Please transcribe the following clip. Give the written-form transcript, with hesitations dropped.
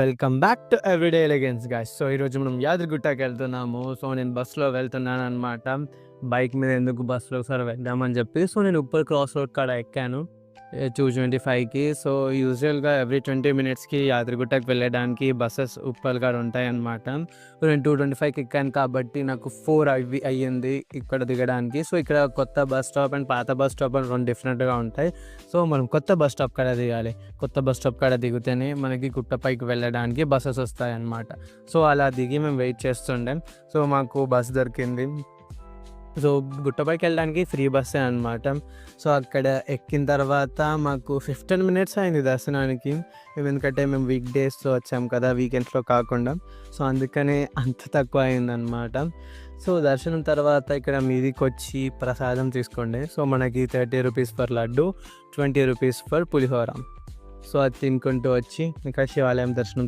Welcome back to everyday elegance guys. So ఈరోజు మనం యాదగిరిగుట్టకి వెళ్తున్నాము. సో నేను బస్సులో వెళ్తున్నాను అనమాట. బైక్ మీద ఎందుకు బస్సులో ఒకసారి వెళ్దామని చెప్పి సో నేను ఉప్పల్ క్రాస్ రోడ్ కాడ ఎక్కాను 225కి. సో యూజువల్గా ఎవ్రీ 20 మినిట్స్కి యాదగిరిగుట్టకి వెళ్ళడానికి బస్సెస్ ఉప్పల్ కాడ ఉంటాయన్నమాట. సో నేను 225కి ఎక్కాను కాబట్టి నాకు 4 అయ్యింది ఇక్కడ దిగడానికి. సో ఇక్కడ కొత్త బస్ స్టాప్ అండ్ పాత బస్ స్టాప్ అని 2 డిఫరెంట్గా ఉంటాయి. సో మనం కొత్త బస్ స్టాప్ కాడ దిగాలి. కొత్త బస్ స్టాప్ కాడ దిగితేనే మనకి గుట్టపైకి వెళ్ళడానికి బస్సెస్ వస్తాయి అన్నమాట. సో అలా దిగి మేము వెయిట్ చేస్తుండే. సో మాకు బస్ దొరికింది. సో గుట్టపైకి వెళ్ళడానికి ఫ్రీ బస్సే అనమాట. సో అక్కడ ఎక్కిన తర్వాత మాకు 15 మినిట్స్ అయింది దర్శనానికి. ఎందుకంటే మేము వీక్ డేస్లో వచ్చాం కదా, వీకెండ్స్లో కాకుండా. సో అందుకనే అంత తక్కువ అయిందనమాట. సో దర్శనం తర్వాత ఇక్కడ మీదికి వచ్చి ప్రసాదం తీసుకోండి. సో మనకి 30 rupees for laddu, 20 rupees for pulihora. So అది తినుకుంటూ వచ్చి ఇంకా శివాలయం దర్శనం